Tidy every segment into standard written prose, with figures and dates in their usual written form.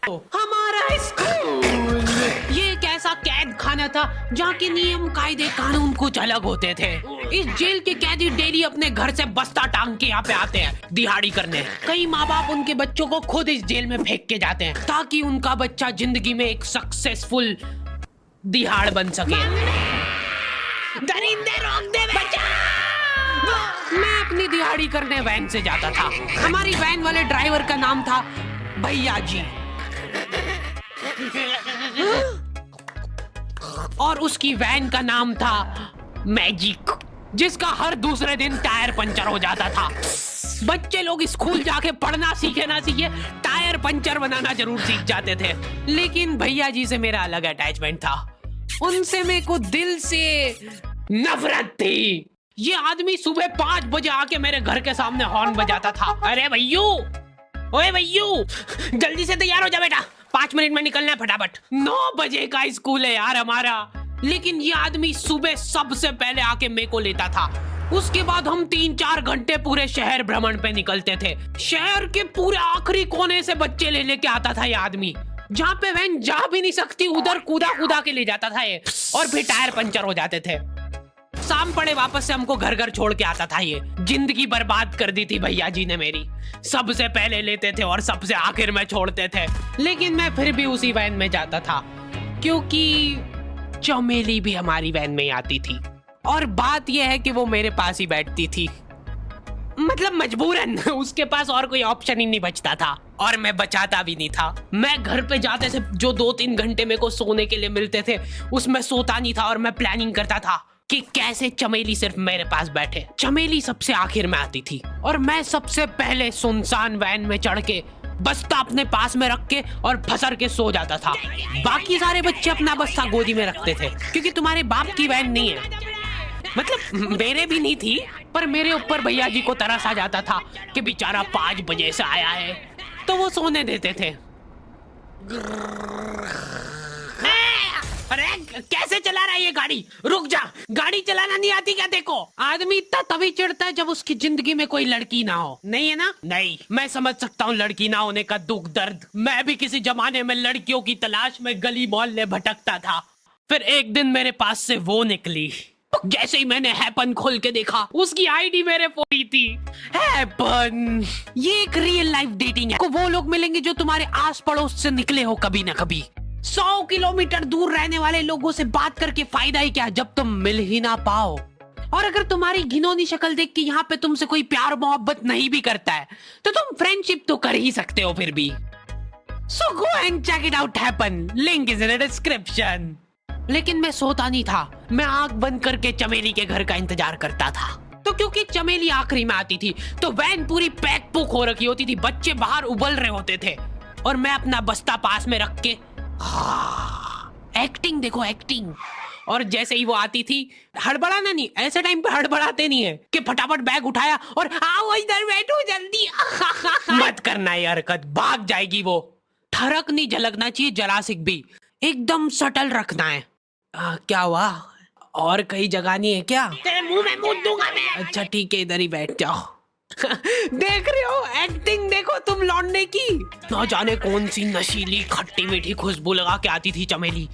हमारा स्कूल ये एक ऐसा कैद खाना था जहाँ के नियम कायदे कानून कुछ अलग होते थे। इस जेल के कैदी डेली अपने घर से बस्ता टांग के यहाँ पे आते हैं दिहाड़ी करने। कई माँ बाप उनके बच्चों को खुद इस जेल में फेंक के जाते हैं ताकि उनका बच्चा जिंदगी में एक सक्सेसफुल दिहाड़ बन सके। दरिंदे रोक दे बच्चा। मैं अपनी दिहाड़ी करने वैन से जाता था। हमारी वैन वाले ड्राइवर का नाम था भैया जी और उसकी वैन का नाम था मैजिक, जिसका हर दूसरे दिन टायर पंचर हो जाता था। बच्चे लोग स्कूल जाके पढ़ना सीखे ना सीखे टायर पंचर बनाना जरूर सीख जाते थे। लेकिन भैया जी से मेरा अलग अटैचमेंट था। उनसे मेरे को दिल से नफरत थी। ये आदमी सुबह 5 बजे आके मेरे घर के सामने हॉर्न बजाता था। अरे भैयू, ओए भैयू, जल्दी से तैयार हो जा बेटा, 5 मिनट में निकलना है फटाफट। 9 बजे का स्कूल है यार हमारा। लेकिन ये आदमी सुबह सबसे पहले आके मेरे को लेता था। उसके बाद हम 3-4 घंटे पूरे शहर भ्रमण पे निकलते थे। शहर के पूरे आखिरी कोने से बच्चे ले लेके आता था ये आदमी। जहाँ पे वैन जा भी नहीं सकती उधर कूदा कूदा के ले जाता था ये, और फिर टायर पंचर हो जाते थे। शाम पड़े वापस से हमको घर घर छोड़ के आता था ये। जिंदगी बर्बाद कर दी थी भैया जी ने मेरी। सबसे पहले लेते थे और सबसे आखिर में छोड़ते थे। लेकिन मैं फिर भी उसी वैन में जाता था क्योंकि चमेली भी हमारी वैन में आती थी। और बात यह है कि वो मेरे पास ही बैठती थी, मतलब मजबूरन। उसके पास और कोई ऑप्शन ही नहीं बचता था और मैं बचाता भी नहीं था। मैं घर पे जाते थे जो 2-3 घंटे मेरे को सोने के लिए मिलते थे उसमें सोता नहीं था और मैं प्लानिंग करता था कि कैसे चमेली सिर्फ मेरे पास बैठे। चमेली सबसे आखिर में आती थी और मैं सबसे पहले सुनसान वैन में चढ़ के बस्ता अपने पास में रख के और फसर के सो जाता था। बाकी सारे बच्चे अपना बस्ता गोदी में रखते थे क्योंकि तुम्हारे बाप की वैन नहीं है, मतलब मेरे भी नहीं थी। पर मेरे ऊपर भैया जी को तरस आ जाता था कि बेचारा 5 बजे से आया है, तो वो सोने देते थे। अरे कैसे चला रहा है ये गाड़ी? रुक जा, गाड़ी चलाना नहीं आती क्या? देखो, आदमी इतना तभी चिढ़ता है जब उसकी जिंदगी में कोई लड़की ना हो। नहीं है ना? नहीं, मैं समझ सकता हूँ लड़की ना होने का दुख दर्द। मैं भी किसी जमाने में लड़कियों की तलाश में गली मोहल्ले भटकता था। फिर एक दिन मेरे पास से वो निकली। जैसे ही मैंने हैपन खोल के देखा उसकी आईडी मेरे फोन ही थी। हैपन ये एक रियल लाइफ डेटिंग है। वो लोग मिलेंगे जो तुम्हारे आस पड़ोस से निकले हो कभी ना कभी। 100 किलोमीटर दूर रहने वाले लोगों से बात करके फायदा ही क्या जब तुम मिल ही ना पाओ। और अगर तुम्हारी घिनौनी शक्ल देख के यहाँ पे तुमसे कोई प्यार मोहब्बत नहीं भी करता है तो तुम फ्रेंडशिप तो कर ही सकते हो फिर भी। So go and check it out happen. Link is in the description. लेकिन मैं सोता नहीं था। मैं आंख बंद करके चमेली के घर का इंतजार करता था। तो क्योंकि चमेली आखिरी में आती थी तो वैन पूरी पैक पुक हो रखी होती थी। बच्चे बाहर उबल रहे होते थे और मैं अपना बस्ता पास में रख के एक्टिंग देखो एक्टिंग। और जैसे ही वो आती थी, हड़बड़ाना नहीं, ऐसे टाइम पे हड़बड़ाते नहीं है कि फटाफट बैग उठाया और आओ इधर बैठो जल्दी। मत करना ये हरकत, भाग जाएगी वो। ठरक नहीं झलकना चाहिए जरा सिक भी, एकदम सटल रखना है। क्या हुआ? और कहीं जगह नहीं है क्या? तेरे मुंह में मूत दूंगा मैं। अच्छा ठीक है, इधर ही बैठ जाओ। देख रहे हो एक्टिंग देखो तुम लौंडे की। ना जाने कौन सी नशीली खट्टी मीठी खुशबू लगा के आती थी चमेली।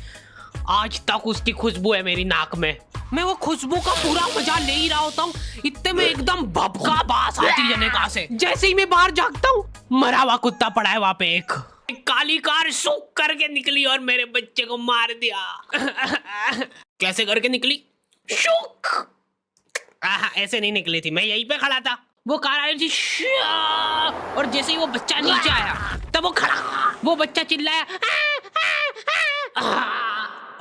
आज तक उसकी खुशबू है मेरी नाक में। मैं वो खुशबू का पूरा मजा ले ही रहा होता हूँ, इतने में एकदम भभका बास आती है जनेका से। जैसे ही मैं बाहर जागता हूँ मरा हुआ कुत्ता पड़ा है वहां पे। एक काली कार सूख करके निकली और मेरे बच्चे को मार दिया। कैसे करके निकली? शूक। ऐसे नहीं निकली थी, मैं यहीं पे खड़ा था, वो कार आई थी और जैसे ही वो बच्चा नीचे आया तब वो खड़ा, वो बच्चा चिल्लाया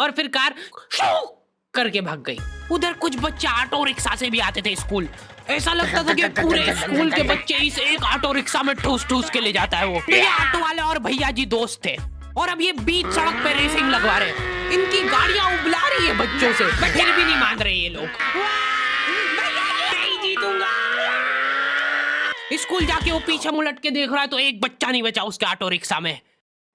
और फिर कार शूक करके भाग गई। उधर कुछ बच्चे ऑटो रिक्शा से भी आते थे स्कूल। ऐसा लगता था कि पूरे स्कूल के बच्चे इस एक ऑटो रिक्शा में ठूस ठूस के ले जाता है वो। ये ऑटो वाले और भैया जी दोस्त थे और अब ये बीच सड़क पे रेसिंग लगवा रहे। इनकी गाड़ियां उबला रही है बच्चों से, फिर भी नहीं मान रहे ये लोग। स्कूल जाके वो पीछे मुलट के देख रहा है तो एक बच्चा नहीं बचा उसके ऑटो रिक्शा में।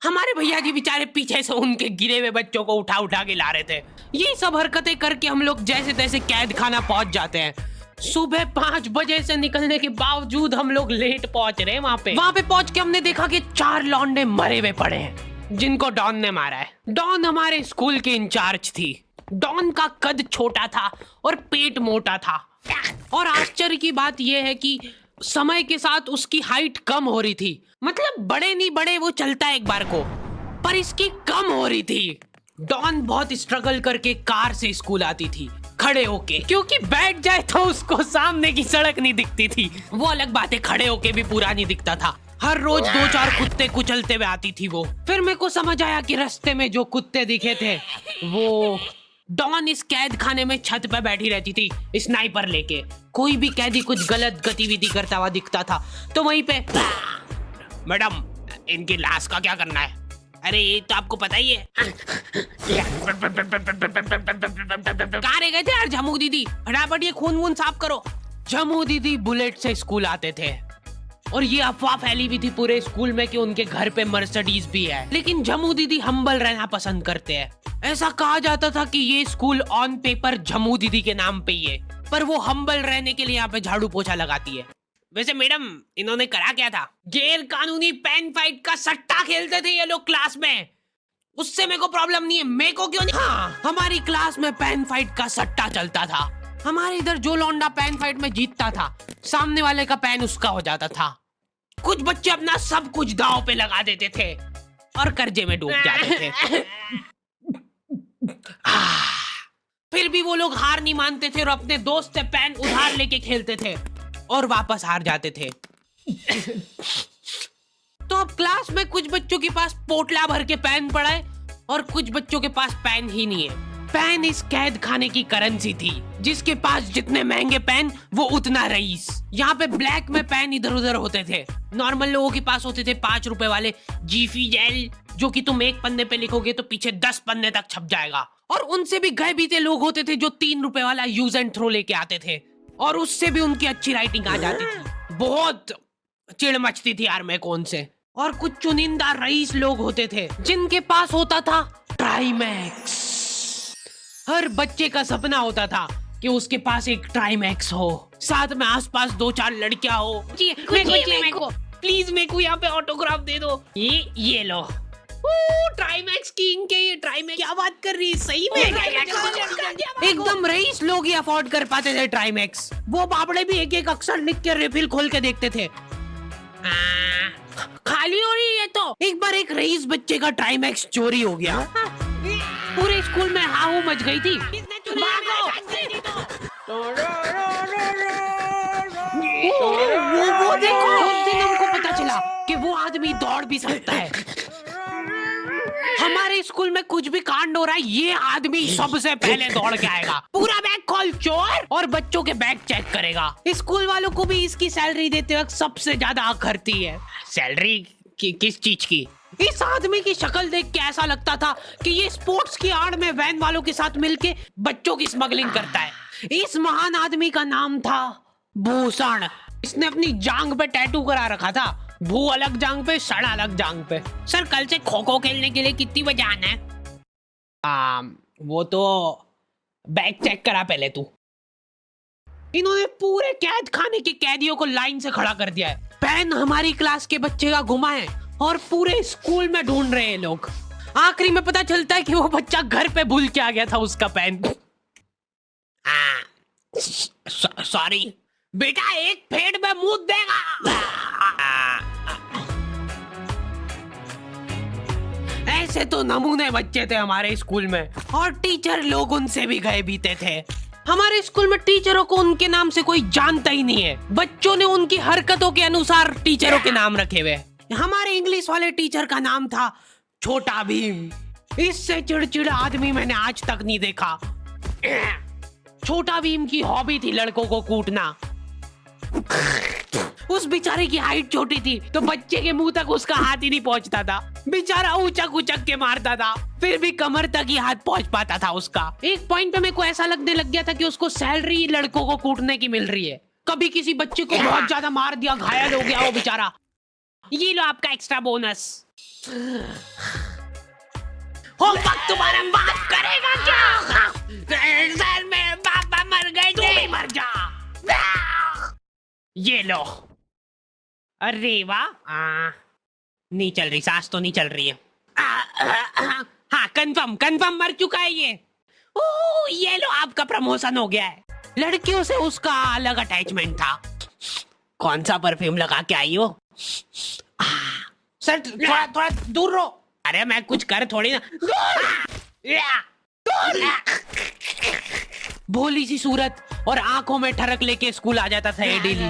हमारे भैया जी बेचारे पीछे से उनके गिरे हुए बच्चों को उठा उठा के ला रहे थे। ये सब हरकतें करके हम लोग जैसे तैसे कैद खाना पहुंच जाते हैं। सुबह 5 बजे से निकलने के बावजूद हम लोग लेट पहुंच रहे हैं। वहां पे पहुंच के हमने देखा कि 4 लौंडे मरे हुए पड़े हैं। जिनको डॉन ने मारा है। डॉन हमारे स्कूल की इंचार्ज थी। डॉन का कद छोटा था और पेट मोटा था, और आश्चर्य की बात यह है कि समय के साथ उसकी हाइट कम हो रही थी। मतलब बड़े नहीं बड़े वो चलता है एक बार को, पर इसकी कम हो रही थी। डॉन बहुत स्ट्रगल करके कार से स्कूल आती थी खड़े होके, क्योंकि बैठ जाए तो उसको सामने की सड़क नहीं दिखती थी। वो अलग बात है, खड़े होके भी पूरा नहीं दिखता था। हर रोज 2-4 कुत्ते कुचलते हुए आती थी वो। फिर मेरे को समझ आया कि रास्ते में जो कुत्ते दिखे थे वो डॉन इस कैद खाने में छत पे बैठी रहती थी स्नाइपर लेके। कोई भी कैदी कुछ गलत गतिविधि करता हुआ दिखता था तो वहीं पे, मैडम इनकी लाश का क्या करना है? अरे ये तो आपको पता ही है। कहाँ रह गए थे यार झमू दीदी? फटाफट ये खून वून साफ करो। झमू दीदी बुलेट से स्कूल आते थे और ये अफवाह फैली हुई थी पूरे स्कूल में कि उनके घर पे मर्सिडीज भी है। लेकिन झमू दीदी हम्बल रहना पसंद करते हैं। ऐसा कहा जाता था कि ये स्कूल ऑन पेपर झमू दीदी के नाम पे ही है, पर वो हम्बल रहने के लिए यहाँ पे झाड़ू पोछा लगाती है। वैसे मैडम इन्होंने करा क्या था? गैर कानूनी पेन फाइट का सट्टा खेलते थे ये लोग क्लास में। उससे मेरे को प्रॉब्लम नहीं है, मेरे को क्यों नहीं? हाँ, हमारी क्लास में पेन फाइट का सट्टा चलता था। हमारे इधर जो लौंडा पेन फाइट में जीतता था, सामने वाले का पेन उसका हो जाता था। कुछ बच्चे अपना सब कुछ दांव पे लगा देते थे और कर्जे में डूब जाते थे। फिर भी वो लोग हार नहीं मानते थे और अपने दोस्त से पेन उधार लेके खेलते थे और वापस हार जाते थे। तो अब क्लास में कुछ बच्चों के पास पोटला भर के पेन पड़ा है और कुछ बच्चों के पास पेन ही नहीं है। पेन इस कैद खाने की करेंसी थी। जिसके पास जितने महंगे पेन वो उतना रईस। यहाँ पे ब्लैक में पेन इधर उधर होते थे। नॉर्मल लोगों के पास होते थे 5 रुपए वाले जीफी जेल, जो कि तुम एक पन्ने पे लिखोगे तो पीछे 10 पन्ने तक छप जाएगा। और उनसे भी गए बीते लोग होते थे जो 3 रुपए वाला यूज एंड थ्रो लेके आते थे और उससे भी उनकी अच्छी राइटिंग आ जाती थी। बहुत चिढ़ मचती थी यार मैं कौन से। और कुछ चुनिंदा रईस लोग होते थे जिनके पास होता था ट्राईमैक्स। हर बच्चे का सपना होता था कि उसके पास एक ट्राईमैक्स हो, साथ में आसपास 2-4 लड़कियां हो। मेरे को प्लीज मेरे को यहाँ पे ऑटोग्राफ दे दो। ये लो ट्राईमैक्स की इनके ये ट्राईमैक्स। क्या बात कर रही है? सही में एकदम रईस लोग ही अफोर्ड कर पाते थे ट्राईमैक्स। वो बाबड़े भी एक एक अक्षर लिख के रिफिल खोल के देखते थे। खाली हो रही है तो एक बार एक रईस बच्चे का ट्राईमैक्स चोरी हो गया। पूरे स्कूल में हाहू मच गई थी। वो देखो, उस दिन हमको पता चला कि वो आदमी दौड़ भी सकता है। हमारे स्कूल में कुछ भी कांड हो रहा है, ये आदमी सबसे पहले दौड़ के आएगा। पूरा बैग खोल चोर, और बच्चों के बैग चेक करेगा। स्कूल वालों को भी इसकी सैलरी देते वक्त सबसे ज्यादा आखरती है। सैलरी किस चीज की? इस आदमी की शक्ल देख के ऐसा लगता था कि ये स्पोर्ट्स की आड़ में वैन वालों के साथ मिलके बच्चों की स्मगलिंग करता है। इस महान आदमी का नाम था भूषण। इसने अपनी जांग पे टैटू करा रखा था, भू अलग जांग पे, सड़ अलग जांग पे। सर कल से खो खो खेलने के लिए कितनी बजे आना है? वो तो बैग चेक करा पहले तू। इन्होंने पूरे कैद खाने के कैदियों को लाइन से खड़ा कर दिया है। पेन हमारी क्लास के बच्चे का गुमा है और पूरे स्कूल में ढूंढ रहे हैं लोग। आखिरी में पता चलता है कि वो बच्चा घर पे भूल के आ गया था उसका पेन। सॉरी बेटा, एक फेट में मुंह देगा। ऐसे तो नमूने बच्चे थे हमारे स्कूल में, और टीचर लोग उनसे भी गए बीते थे। हमारे स्कूल में टीचरों को उनके नाम से कोई जानता ही नहीं है। बच्चों ने उनकी हरकतों के अनुसार टीचरों के नाम रखे हुए। हमारे इंग्लिश वाले टीचर का नाम था छोटा भीम। इससे चिड़चिड़ा आदमी मैंने आज तक नहीं देखा। छोटा भीम की हॉबी थी लड़कों को कूटना। उस बेचारे की हाइट छोटी थी तो बच्चे के मुंह तक उसका हाथ ही नहीं पहुंचता था। बेचारा ऊंचक उचक के मारता था, फिर भी कमर तक ही हाथ पहुंच पाता था उसका। एक पॉइंट पे मेरे को ऐसा लगने लग गया था कि उसको सैलरी लड़कों को कूटने की मिल रही है। कभी किसी बच्चे को बहुत ज्यादा मार दिया, घायल हो गया वो बेचारा, ये लो आपका एक्स्ट्रा बोनस। होमवर्क तुम्हारा बाप करेगा क्या? सर मेरे पापा मर गए थे। तू भी मर जा। ये लो। अरे वाह, नहीं चल रही, सांस तो नहीं चल रही है। हाँ कंफर्म कंफर्म मर चुका है ये। ओह ये लो आपका प्रमोशन हो गया है। लड़कियों से उसका अलग अटैचमेंट था। कौन सा परफ्यूम लगा के आई हो? सर थोड़ा थोड़ा दूर रहो। अरे मैं कुछ कर थोड़ी ना। भोली सी सूरत और आंखों में ठरक लेके स्कूल आ जाता था ये daily.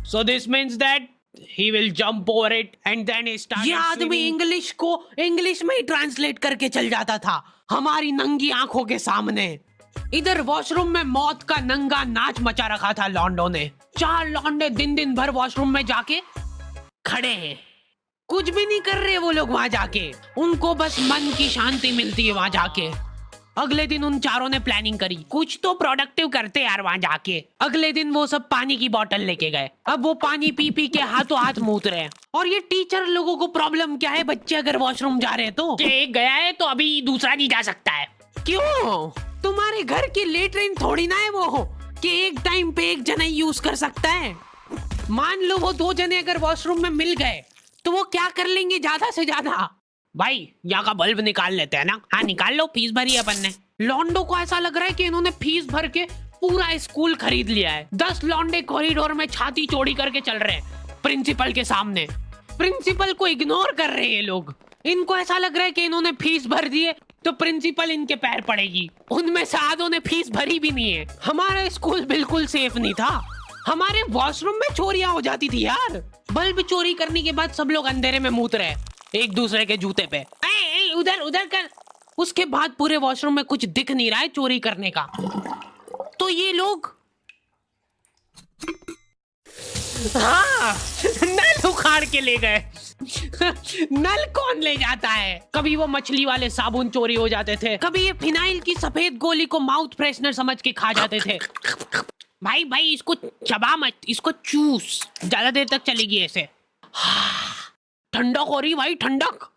So this means that he will jump over it and then he started. ये आदमी इंग्लिश को इंग्लिश में ही ट्रांसलेट करके चल जाता था हमारी नंगी आंखों के सामने। इधर वॉशरूम में मौत का नंगा नाच मचा रखा था लॉन्डो ने। 4 लॉन्डे दिन दिन भर वॉशरूम में जाके खड़े हैं, कुछ भी नहीं कर रहे वो लोग वहां जाके। उनको बस मन की शांति मिलती है वहां जाके। अगले दिन उन चारों ने प्लानिंग करी कुछ तो प्रोडक्टिव करते यार वहां जाके। अगले दिन वो सब पानी की बोतल लेके गए। अब वो पानी पी पी के हाथों हाथ मूत रहे हैं। और ये टीचर लोगों को प्रॉब्लम क्या है, बच्चे अगर वॉशरूम जा रहे हैं तो एक गया है तो अभी दूसरा नहीं जा सकता है। क्यों? तुम्हारे घर की लेटरिन थोड़ी ना है वो कि एक टाइम पे एक जना यूज कर सकता है। मान लो वो 2 जने अगर वॉशरूम में मिल गए तो वो क्या कर लेंगे ज्यादा से ज्यादा? भाई यहाँ का बल्ब निकाल लेते हैं ना। हाँ निकाल लो, फीस भरी है अपन ने। लॉन्डो को ऐसा लग रहा है कि इन्होंने फीस भर के पूरा स्कूल खरीद लिया है। 10 लॉन्डे कॉरिडोर में छाती चौड़ी करके चल रहे हैं प्रिंसिपल के सामने। प्रिंसिपल को इग्नोर कर रहे हैं ये लोग। इनको ऐसा लग रहा है कि इन्होंने फीस भर दी है तो प्रिंसिपल इनके पैर पड़ेगी। उनमें से आधों ने फीस भरी भी नहीं है। हमारा स्कूल बिल्कुल सेफ नहीं था। हमारे वॉशरूम में चोरियां हो जाती थी यार। बल्ब चोरी करने के बाद सब लोग अंधेरे में मूत रहे एक दूसरे के जूते पे। उधर उधर कर। उसके बाद पूरे वॉशरूम में कुछ दिख नहीं रहा है चोरी करने का। तो ये लोग हाँ नल उखाड़ के ले गए। नल कौन ले जाता है? कभी वो मछली वाले साबुन चोरी हो जाते थे, कभी ये फिनाइल की सफेद गोली को माउथ फ्रेशनर समझ के खा जाते थे। भाई भाई इसको चबा मत, इसको चूस, ज्यादा देर तक चलेगी ऐसे। ठंडक हो रही भाई, ठंडक।